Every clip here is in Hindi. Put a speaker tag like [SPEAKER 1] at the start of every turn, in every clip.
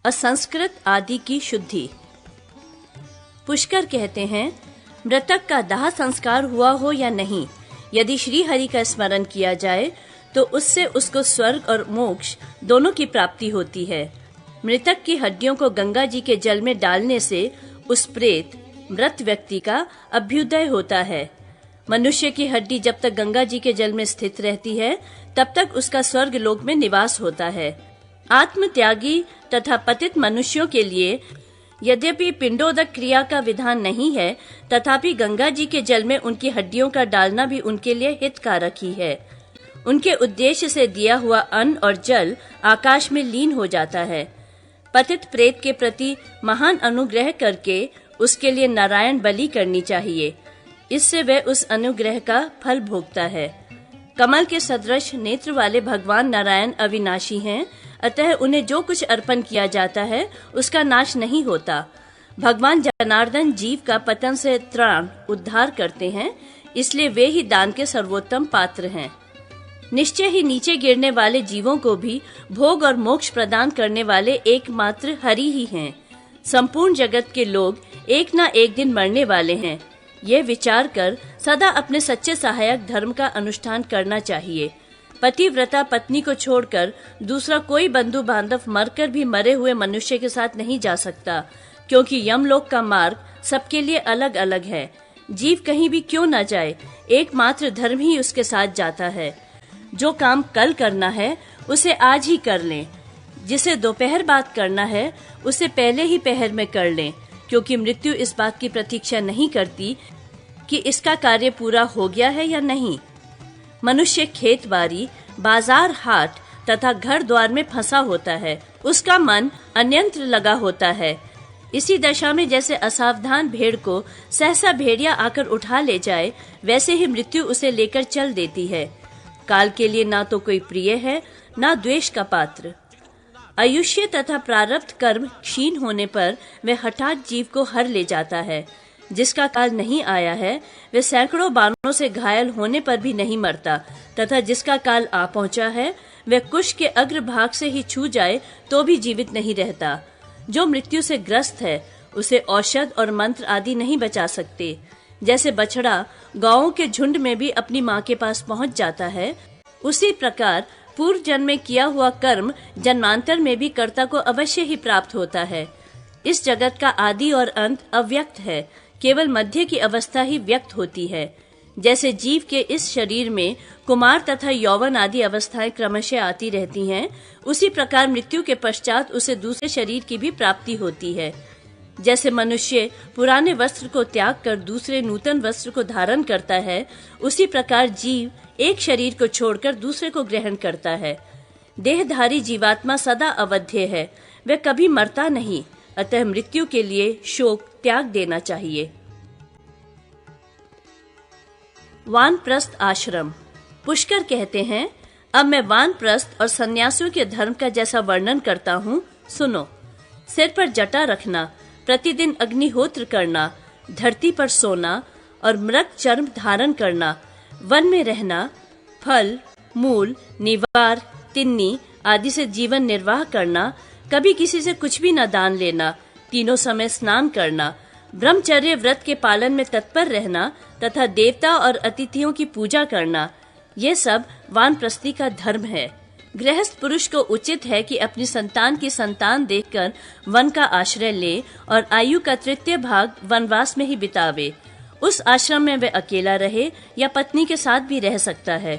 [SPEAKER 1] असंस्कृत आदि की शुद्धि। पुष्कर कहते हैं, मृतक का दाह संस्कार हुआ हो या नहीं, यदि श्री हरि का स्मरण किया जाए तो उससे उसको स्वर्ग और मोक्ष दोनों की प्राप्ति होती है। मृतक की हड्डियों को गंगा जी के जल में डालने से उस प्रेत मृत व्यक्ति का अभ्युदय होता है। मनुष्य की हड्डी जब तक गंगा जी के जल में स्थित रहती है तब तक उसका स्वर्ग लोक में निवास होता है। आत्मत्यागी तथा पतित मनुष्यों के लिए यद्यपि पिंडोदक क्रिया का विधान नहीं है, तथापि गंगा जी के जल में उनकी हड्डियों का डालना भी उनके लिए हितकारक ही है। उनके उद्देश्य से दिया हुआ अन्न और जल आकाश में लीन हो जाता है। पतित प्रेत के प्रति महान अनुग्रह करके उसके लिए नारायण बलि करनी चाहिए, इससे वह उस अनुग्रह का फल भोगता है। कमल के सदृश नेत्र वाले भगवान नारायण अविनाशी हैं, अतः उन्हें जो कुछ अर्पण किया जाता है उसका नाश नहीं होता। भगवान जनार्दन जीव का पतन से त्राण उद्धार करते हैं, इसलिए वे ही दान के सर्वोत्तम पात्र हैं। निश्चय ही नीचे गिरने वाले जीवों को भी भोग और मोक्ष प्रदान करने वाले एकमात्र हरि ही हैं। संपूर्ण जगत के लोग एक न एक दिन मरने वाले हैं। यह विचार कर सदा अपने सच्चे सहायक धर्म का अनुष्ठान करना चाहिए। पतिव्रता पत्नी को छोड़कर दूसरा कोई बंधु बांधव मरकर भी मरे हुए मनुष्य के साथ नहीं जा सकता, क्योंकि यमलोक का मार्ग सबके लिए अलग अलग है। जीव कहीं भी क्यों न जाए, एकमात्र धर्म ही उसके साथ जाता है। जो काम कल करना है उसे आज ही कर लें, जिसे दोपहर बाद करना है उसे पहले ही पहर में कर लें, क्योंकि मृत्यु इस बात की प्रतीक्षा नहीं करती कि इसका कार्य पूरा हो गया है या नहीं। मनुष्य खेत बाड़ी, बाजार हाट तथा घर द्वार में फंसा होता है, उसका मन अन्यंत्र लगा होता है। इसी दशा में जैसे असावधान भेड़ को सहसा भेड़िया आकर उठा ले जाए, वैसे ही मृत्यु उसे लेकर चल देती है। काल के लिए ना तो कोई प्रिय है, ना द्वेष का पात्र। आयुष्य तथा प्रारब्ध कर्म क्षीण होने पर वह हठात जीव को हर ले जाता है। जिसका काल नहीं आया है वह सैकड़ों बाणों से घायल होने पर भी नहीं मरता, तथा जिसका काल आ पहुंचा है वह कुश के अग्रभाग से ही छू जाए तो भी जीवित नहीं रहता। जो मृत्यु से ग्रस्त है उसे औषध और मंत्र आदि नहीं बचा सकते। जैसे बछड़ा गायों के झुंड में भी अपनी माँ के पास पहुंच जाता है, उसी प्रकार पूर्व जन्म में किया हुआ कर्म जन्मांतर में भी कर्ता को अवश्य ही प्राप्त होता है। इस जगत का आदि और अंत अव्यक्त है, केवल मध्य की अवस्था ही व्यक्त होती है। जैसे जीव के इस शरीर में कुमार तथा यौवन आदि अवस्थाएं क्रमशः आती रहती हैं, उसी प्रकार मृत्यु के पश्चात उसे दूसरे शरीर की भी प्राप्ति होती है। जैसे मनुष्य पुराने वस्त्र को त्याग कर दूसरे नूतन वस्त्र को धारण करता है, उसी प्रकार जीव एक शरीर को छोड़कर दूसरे को ग्रहण करता है। देहधारी जीवात्मा सदा अवध्य है, वह कभी मरता नहीं, अतः मृत्यु के लिए शोक त्याग देना चाहिए। वानप्रस्थ आश्रम। पुष्कर कहते हैं, अब मैं वानप्रस्थ और सन्यासियों के धर्म का जैसा वर्णन करता हूँ, सुनो। सिर पर जटा रखना, प्रतिदिन अग्निहोत्र करना, धरती पर सोना और मृग चर्म धारण करना, वन में रहना, फल, मूल, निवार, तिन्नी आदि से जीवन निर्वाह करना, कभी किसी से कुछ भी न दान लेना, तीनों समय स्नान करना, ब्रह्मचर्य व्रत के पालन में तत्पर रहना तथा देवता और अतिथियों की पूजा करना, ये सब वानप्रस्थी का धर्म है। गृहस्थ पुरुष को उचित है कि अपनी संतान की संतान देखकर वन का आश्रय ले और आयु का तृतीय भाग वनवास में ही बितावे। उस आश्रम में वह अकेला रहे या पत्नी के साथ भी रह सकता है,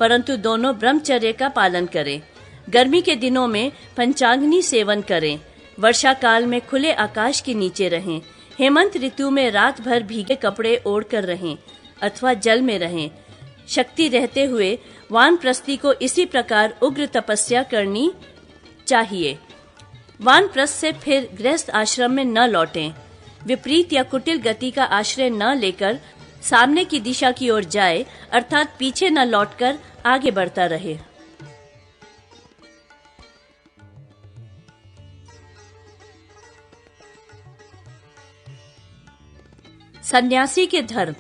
[SPEAKER 1] परंतु दोनों ब्रह्मचर्य का पालन करें। गर्मी के दिनों में पंचाग्नि सेवन करें, वर्षा काल में खुले आकाश के नीचे रहें, हेमंत ऋतु में रात भर भीगे कपड़े ओढ़कर रहें अथवा जल में रहें। शक्ति रहते हुए वानप्रस्थी को इसी प्रकार उग्र तपस्या करनी चाहिए। वानप्रस्थ से फिर गृहस्थ आश्रम में न लौटें। विपरीत या कुटिल गति का आश्रय न लेकर सामने की दिशा की ओर जाए, अर्थात पीछे न लौटकर आगे बढ़ता रहे। सन्यासी के धर्म।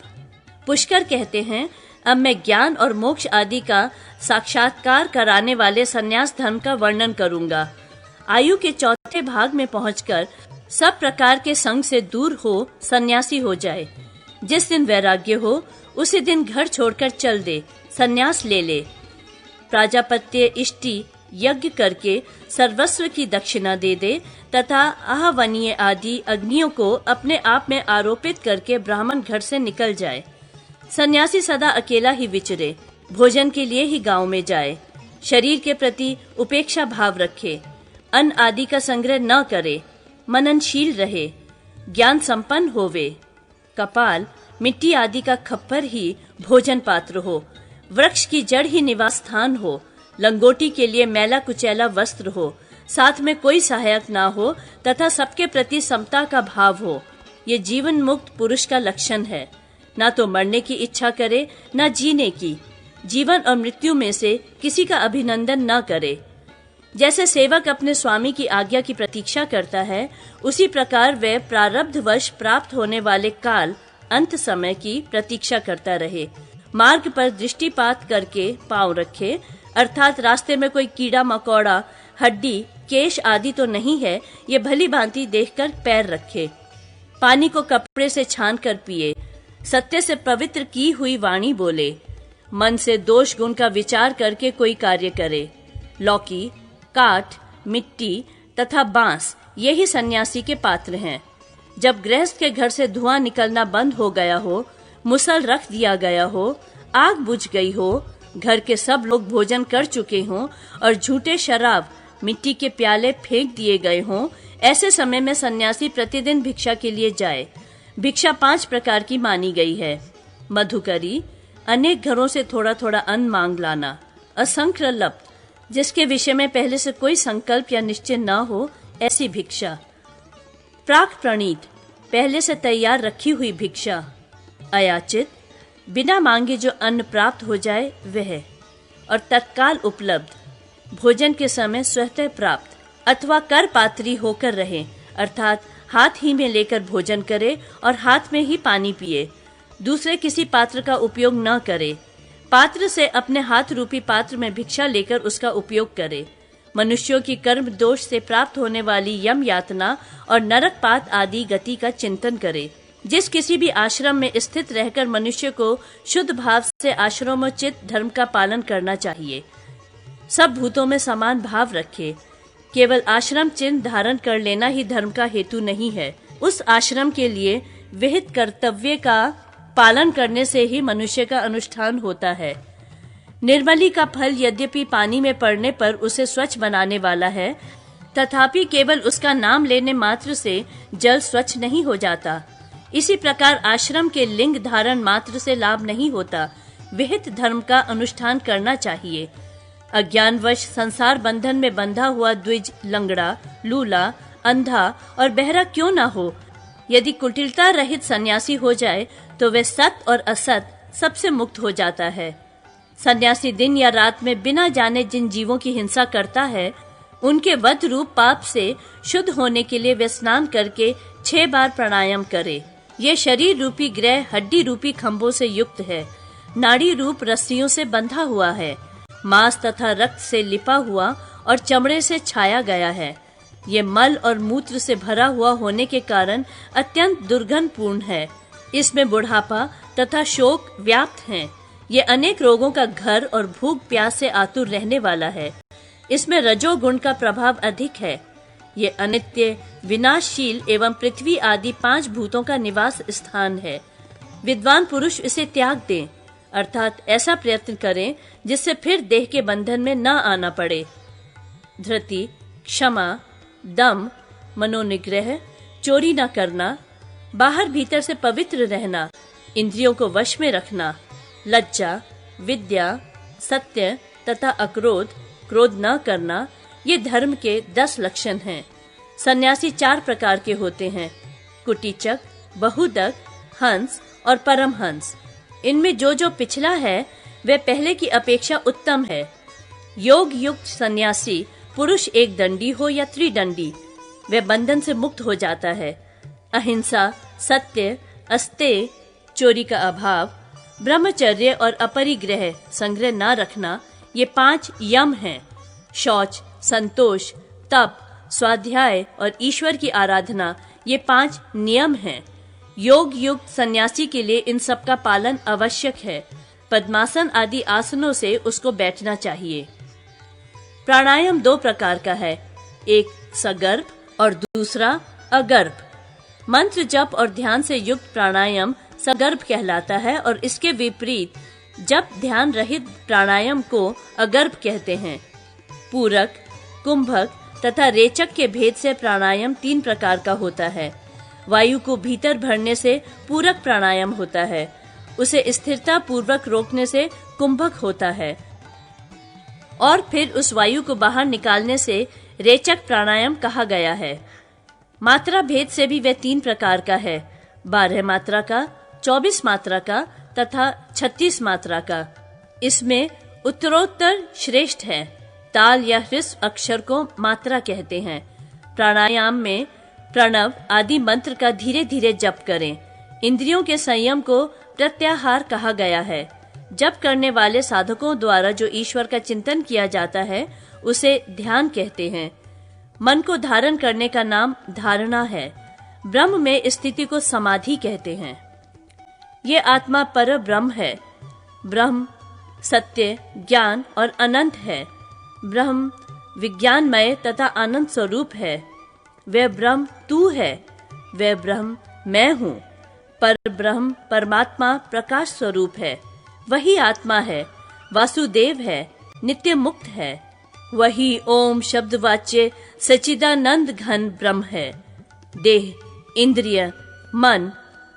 [SPEAKER 1] पुष्कर कहते हैं, अब मैं ज्ञान और मोक्ष आदि का साक्षात्कार कराने वाले सन्यास धर्म का वर्णन करूंगा। आयु के चौथे भाग में पहुंचकर सब प्रकार के संग से दूर हो सन्यासी हो जाए। जिस दिन वैराग्य हो उसी दिन घर छोड़कर चल दे, सन्यास ले ले। प्राजापत्य इष्टि यज्ञ करके सर्वस्व की दक्षिणा दे दे तथा आहवनीय आदि अग्नियों को अपने आप में आरोपित करके ब्राह्मण घर से निकल जाए। सन्यासी सदा अकेला ही विचरे, भोजन के लिए ही गांव में जाए, शरीर के प्रति उपेक्षा भाव रखे, अन्न आदि का संग्रह न करे, मननशील रहे, ज्ञान संपन्न होवे। कपाल मिट्टी आदि का खप्पर ही भोजन पात्र हो, वृक्ष की जड़ ही निवास स्थान हो, लंगोटी के लिए मैला कुचैला वस्त्र हो, साथ में कोई सहायक ना हो तथा सबके प्रति समता का भाव हो। ये जीवन मुक्त पुरुष का लक्षण है। ना तो मरने की इच्छा करे, ना जीने की। जीवन और मृत्यु में से किसी का अभिनंदन न करे। जैसे सेवक अपने स्वामी की आज्ञा की प्रतीक्षा करता है, उसी प्रकार वह प्रारब्धवश प्राप्त होने वाले काल अंत समय की प्रतीक्षा करता रहे। मार्ग पर दृष्टिपात करके पांव रखे, अर्थात रास्ते में कोई कीड़ा मकोड़ा, हड्डी, केश आदि तो नहीं है, ये भली भांति देखकर पैर रखे। पानी को कपड़े से छान कर पिए, सत्य से पवित्र की हुई वाणी बोले, मन से दोष गुण का विचार करके कोई कार्य करे। लौकी, काठ, मिट्टी तथा बांस यही सन्यासी के पात्र हैं। जब गृहस्थ के घर से धुआं निकलना बंद हो गया हो, मुसल रख दिया गया हो, आग बुझ गई हो, घर के सब लोग भोजन कर चुके हों और झूठे शराब, मिट्टी के प्याले फेंक दिए गए हों, ऐसे समय में सन्यासी प्रतिदिन भिक्षा के लिए जाए। भिक्षा 5 प्रकार की मानी गई है। मधुकरी, अनेक घरों से थोड़ा थोड़ा अन्न मांग लाना। असंख्य लप्त, जिसके विषय में पहले से कोई संकल्प या निश्चय न हो, ऐसी भिक्षा। प्राक प्रणीत, पहले से तैयार रखी हुई भिक्षा। अयाचित, बिना मांगे जो अन्न प्राप्त हो जाए वह। और तत्काल उपलब्ध, भोजन के समय स्वतः प्राप्त अथवा कर पात्री होकर रहे, अर्थात हाथ ही में लेकर भोजन करे और हाथ में ही पानी पिए। दूसरे किसी पात्र का उपयोग न करे। पात्र से अपने हाथ रूपी पात्र में भिक्षा लेकर उसका उपयोग करे। मनुष्यों की कर्म दोष से प्राप्त होने वाली यम यातना और नरकपात आदि गति का चिंतन करे। जिस किसी भी आश्रम में स्थित रहकर मनुष्य को शुद्ध भाव से आश्रमोचित धर्म का पालन करना चाहिए। सब भूतों में समान भाव रखे। केवल आश्रम चिन्ह धारण कर लेना ही धर्म का हेतु नहीं है। उस आश्रम के लिए विहित कर्तव्य का पालन करने से ही मनुष्य का अनुष्ठान होता है। निर्मली का फल यद्यपि पानी में पड़ने पर उसे स्वच्छ बनाने वाला है, तथापि केवल उसका नाम लेने मात्र से जल स्वच्छ नहीं हो जाता। इसी प्रकार आश्रम के लिंग धारण मात्र से लाभ नहीं होता। विहित धर्म का अनुष्ठान करना चाहिए। अज्ञानवश संसार बंधन में बंधा हुआ द्विज, लंगड़ा, लूला, अंधा और बहरा क्यों न हो, यदि कुटिलता रहित सन्यासी हो जाए तो वह सत और असत सबसे मुक्त हो जाता है। सन्यासी दिन या रात में बिना जाने जिन जीवों की हिंसा करता है, उनके वध रूप पाप से शुद्ध होने के लिए वे स्नान करके 6 बार प्राणायाम करे। ये शरीर रूपी ग्रह हड्डी रूपी खंभों से युक्त है, नाड़ी रूप रस्सियों से बंधा हुआ है, मांस तथा रक्त से लिपा हुआ और चमड़े से छाया गया है। ये मल और मूत्र से भरा हुआ होने के कारण अत्यंत दुर्गंधपूर्ण है। इसमें बुढ़ापा तथा शोक व्याप्त हैं। ये अनेक रोगों का घर और भूख प्यास से आतुर रहने वाला है। इसमें रजोगुण का प्रभाव अधिक है। ये अनित्य, विनाशशील एवं पृथ्वी आदि 5 भूतों का निवास स्थान है। विद्वान पुरुष इसे त्याग दें, अर्थात ऐसा प्रयत्न करें जिससे फिर देह के बंधन में न आना पड़े। धृति, क्षमा, दम, मनोनिग्रह, चोरी न करना, बाहर भीतर से पवित्र रहना, इंद्रियों को वश में रखना, लज्जा, विद्या, सत्य तथा अक्रोध, क्रोध न करना, ये धर्म के 10 लक्षण हैं। सन्यासी 4 प्रकार के होते हैं: कुटीचक, बहुदक, हंस और परमहंस। इनमें जो पिछला है वह पहले की अपेक्षा उत्तम है। योग युक्त सन्यासी पुरुष एक दंडी हो या त्रिदंडी, वह बंधन से मुक्त हो जाता है। अहिंसा, सत्य, अस्तेय, चोरी का अभाव, ब्रह्मचर्य और अपरिग्रह, संग्रह न रखना, ये 5 यम हैं। शौच, संतोष, तप, स्वाध्याय और ईश्वर की आराधना, ये 5 नियम हैं। योग युक्त सन्यासी के लिए इन सब का पालन आवश्यक है। पद्मासन आदि आसनों से उसको बैठना चाहिए। प्राणायाम 2 प्रकार का है, एक सगर्भ और दूसरा अगर्भ। मंत्र जप और ध्यान से युक्त प्राणायाम सगर्भ कहलाता है और इसके विपरीत जप ध्यान रहित प्राणायाम को अगर्भ कहते हैं। पूरक, कुंभक तथा रेचक के भेद से प्राणायाम 3 प्रकार का होता है। वायु को भीतर भरने से पूरक प्राणायाम होता है, उसे स्थिरता पूर्वक रोकने से कुंभक होता है और फिर उस वायु को बाहर निकालने से रेचक प्राणायाम कहा गया है। मात्रा भेद से भी वह 3 प्रकार का है, 12 मात्रा का, 24 मात्रा का तथा 36 मात्रा का। इसमें उत्तरोत्तर श्रेष्ठ है। ताल या ह्रस्व अक्षर को मात्रा कहते हैं। प्राणायाम में प्रणव आदि मंत्र का धीरे धीरे जप करें। इंद्रियों के संयम को प्रत्याहार कहा गया है। जप करने वाले साधकों द्वारा जो ईश्वर का चिंतन किया जाता है उसे ध्यान कहते हैं। मन को धारण करने का नाम धारणा है। ब्रह्म में स्थिति को समाधि कहते हैं। ये आत्मा पर ब्रह्म है। ब्रह्म सत्य, ज्ञान और अनंत है। ब्रह्म विज्ञानमय तथा आनंद स्वरूप है। वह ब्रह्म तू है, वह ब्रह्म मैं हूँ। पर ब्रह्म परमात्मा प्रकाश स्वरूप है। वही आत्मा है, वासुदेव है, नित्य मुक्त है। वही ओम शब्द वाच्य सच्चिदानंद घन ब्रह्म है। देह, इंद्रिय, मन,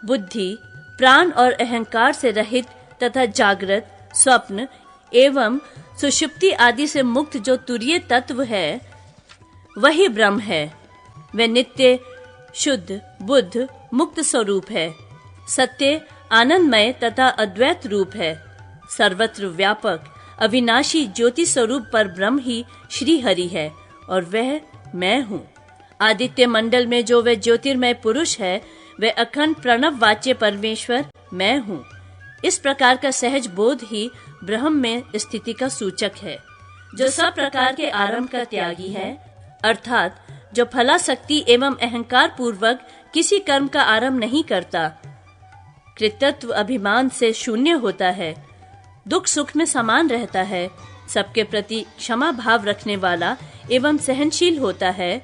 [SPEAKER 1] बुद्धि, प्राण और अहंकार से रहित तथा जागृत, स्वप्न एवं सुषुप्ति आदि से मुक्त जो तुरीय तत्व है वही ब्रह्म है। वह नित्य, शुद्ध, बुद्ध, मुक्त स्वरूप है। सत्य, आनंदमय तथा अद्वैत रूप है। सर्वत्र व्यापक, अविनाशी ज्योति स्वरूप पर ब्रह्म ही श्री हरि है और वह मैं हूँ। आदित्य मंडल में जो वह ज्योतिर्मय पुरुष है वह अखंड प्रणव वाच्य परमेश्वर मैं हूँ। इस प्रकार का सहज बोध ही ब्रह्म में स्थिति का सूचक है। जो सब प्रकार के आरंभ का त्यागी है, अर्थात जो फलासक्ति एवं अहंकार पूर्वक किसी कर्म का आरंभ नहीं करता, कृतत्व अभिमान से शून्य होता है, दुख सुख में समान रहता है, सबके प्रति क्षमा भाव रखने वाला एवं सहनशील होता है,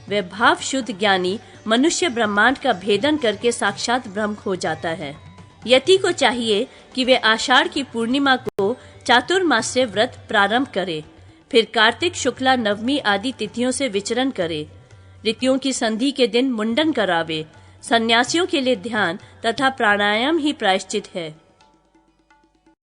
[SPEAKER 1] वह भाव शुद्ध ज्ञानी मनुष्य ब्रह्मांड का भेदन करके साक्षात ब्रह्म हो जाता है। यति को चाहिए कि वे आषाढ़ की पूर्णिमा को चातुर्मास्य व्रत प्रारंभ करे, फिर कार्तिक शुक्ला नवमी आदि तिथियों से विचरण करे, ऋतुओं की संधि के दिन मुंडन करावे। सन्यासियों के लिए ध्यान तथा प्राणायाम ही प्रायश्चित है।